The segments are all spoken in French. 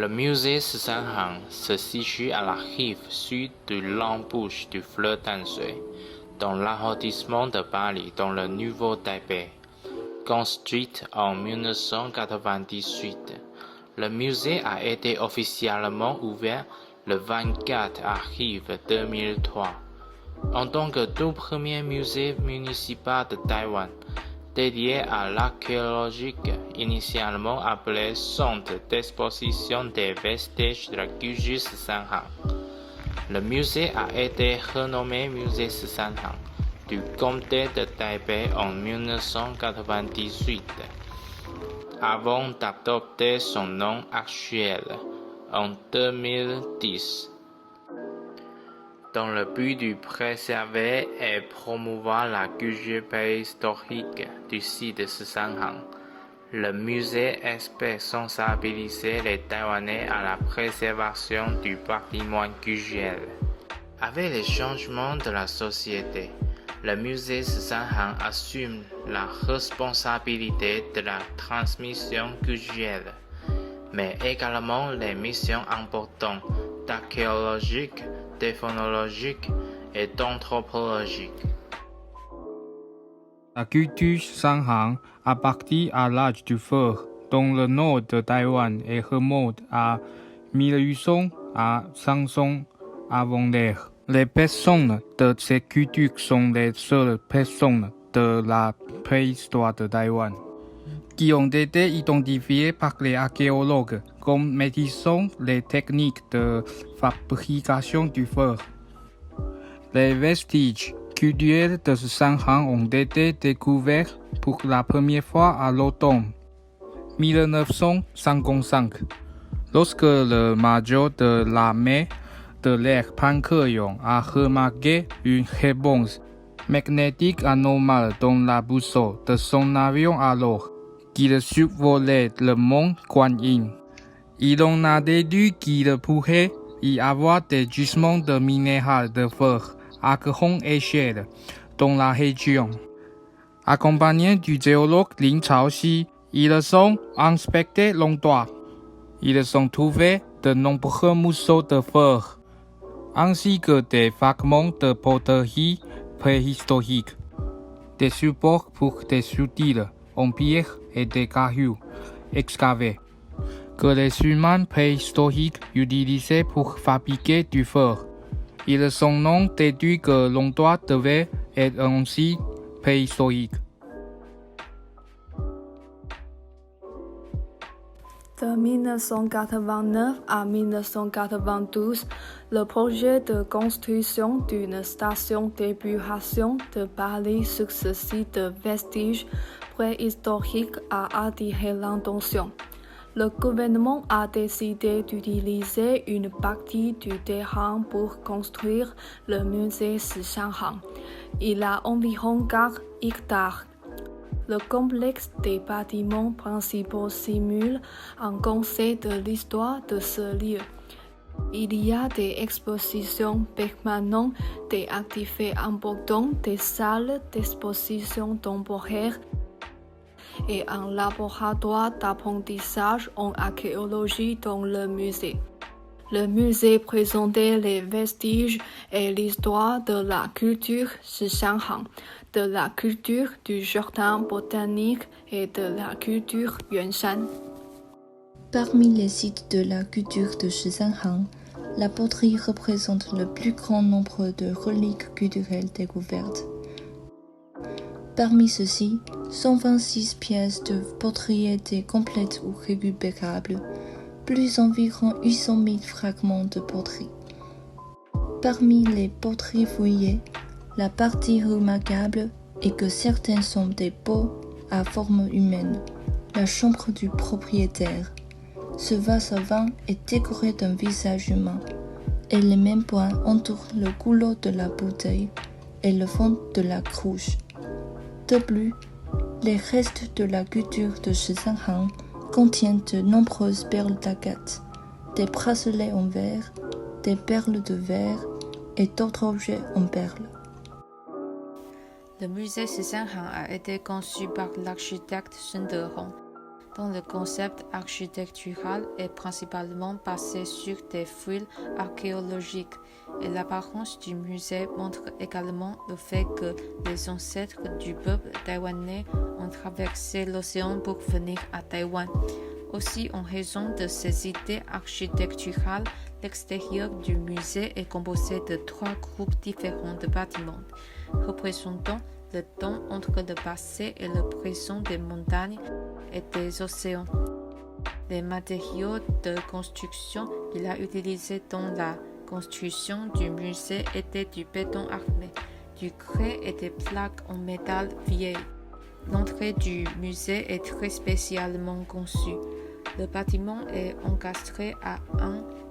Le musée Sisanhang se situe à la rive sud de l'embouche du fleuve Tanshui, dans l'arrondissement de Paris, dans le Nouveau Taipei. Construit en 1998, le musée a été officiellement ouvert le 24 avril 2003. En tant que tout premier musée municipal de Taïwan, dédié à l'archéologie, initialement appelé Centre d'exposition des vestiges de la culture Sisanhang. Le musée a été renommé Musée Sisanhang du comté de Taipei en 1998, avant d'adopter son nom actuel en 2010. Dans le but de préserver et promouvoir la culture préhistorique du site de Sisanhang, le musée espère sensibiliser les Taïwanais à la préservation du patrimoine culturel. Avec les changements de la société, le musée Sisanhang assume la responsabilité de la transmission culturelle, mais également les missions importantes d'archéologique, d'ethnologique et d'anthropologique. La culture Sisanhang appartient à l'âge du fer, dont le nord de Taïwan et remonte à 1800 à 500 avant l'ère. Les personnes de ces cultures sont les seules personnes de la préhistoire de Taïwan, qui ont été identifiées par les archéologues comme maîtrisant les techniques de fabrication du fer. Les vestiges culturels de Sisanhang ont été découverts pour la première fois à l'automne 1955, lorsque le major de l'armée de l'air Pan Ke-yong a remarqué une réponse magnétique anormale dans la boussole de son avion alors qu'il survolait le mont Guanyin. Il en a déduit qu'il pourrait y avoir des gisements de minéral de fer à grande échelle dans la région. Accompagné du géologue Lin Chaoxi, ils ont inspecté l'endroit. Ils ont trouvé de nombreux morceaux de fer, ainsi que des fragments de poterie préhistorique, des supports pour des outils en pierre et des cailloux excavés, que les humains préhistoriques utilisaient pour fabriquer du fer. Ils ont déduit que l'endroit devait être un site préhistorique. De 1989 à 1992, le projet de construction d'une station d'épuration de Paris sur ce site de vestiges préhistoriques a attiré l'attention. Le gouvernement a décidé d'utiliser une partie du terrain pour construire le musée Sisanhang. Il a environ 4 hectares. Le complexe des bâtiments principaux simule un concept de l'histoire de ce lieu. Il y a des expositions permanentes, des activités importantes, des salles d'exposition temporaires et un laboratoire d'apprentissage en archéologie dans le musée. Le musée présentait les vestiges et l'histoire de la culture Sisanhang, de la culture du jardin botanique et de la culture Yuanshan. Parmi les sites de la culture de Sisanhang, la poterie représente le plus grand nombre de reliques culturelles découvertes. Parmi ceux-ci, 126 pièces de poterie étaient complètes ou récupérables, plus environ 800 000 fragments de poterie. Parmi les poteries fouillées, la partie remarquable est que certains sont des pots à forme humaine, la chambre du propriétaire. Ce vase à vin est décoré d'un visage humain, et les mêmes points entourent le goulot de la bouteille et le fond de la cruche. De plus, les restes de la culture de Sisanhang contiennent de nombreuses perles d'agate, des bracelets en verre, des perles de verre et d'autres objets en perles. Le musée Sisanhang a été conçu par l'architecte Sun Dehong. quand le concept architectural est principalement basé sur des fouilles archéologiques, et l'apparence du musée montre également le fait que les ancêtres du peuple taïwanais ont traversé l'océan pour venir à Taïwan. Aussi, en raison de ces idées architecturales, l'extérieur du musée est composé de 3 groupes différents de bâtiments, représentant le temps entre le passé et le présent des montagnes et des océans. Les matériaux de construction qu'il a utilisés dans la construction du musée étaient du béton armé, du grès et des plaques en métal vieilles. L'entrée du musée est très spécialement conçue. Le bâtiment est encastré à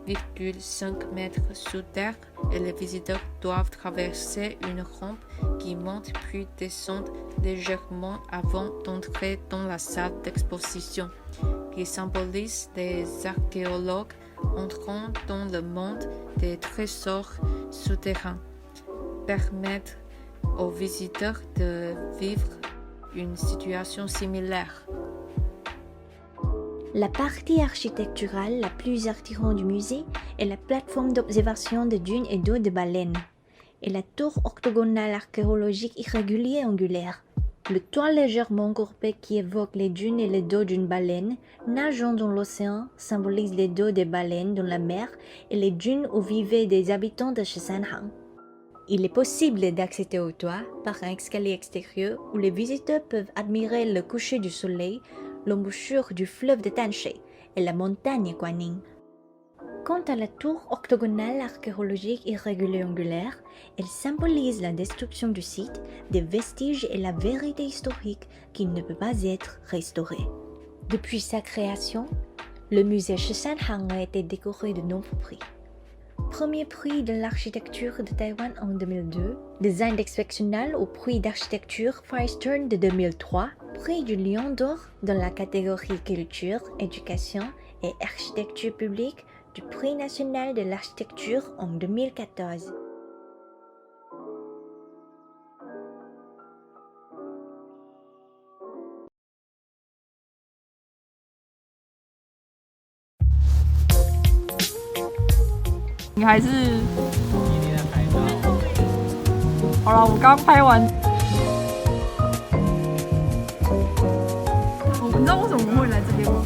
1,5 mètre sous terre et les visiteurs doivent traverser une rampe qui monte puis descend légèrement avant d'entrer dans la salle d'exposition, qui symbolise les archéologues entrant dans le monde des trésors souterrains, permettre aux visiteurs de vivre une situation similaire. La partie architecturale la plus attirante du musée est la plateforme d'observation de dunes et d'eau de baleine, et la tour octogonale archéologique irrégulière angulaire. Le toit légèrement courbé qui évoque les dunes et le dos d'une baleine nageant dans l'océan symbolise les dos des baleines dans la mer et les dunes où vivaient des habitants de Shisanhang. Il est possible d'accéder au toit par un escalier extérieur où les visiteurs peuvent admirer le coucher du soleil, l'embouchure du fleuve de Tanshe et la montagne Guanyin. Quant à la tour octogonale archéologique irrégulière angulaire, elle symbolise la destruction du site, des vestiges et la vérité historique qui ne peut pas être restaurée. Depuis sa création, le musée Shisanhang a été décoré de nombreux prix. Premier prix de l'architecture de Taïwan en 2002, design exceptionnel au prix d'architecture Firestone de 2003, prix du Lion d'Or dans la catégorie culture, éducation et architecture publique du prix national de l'architecture en 2014.你还是好了，我刚拍完。你知道为什么我们会来这边吗？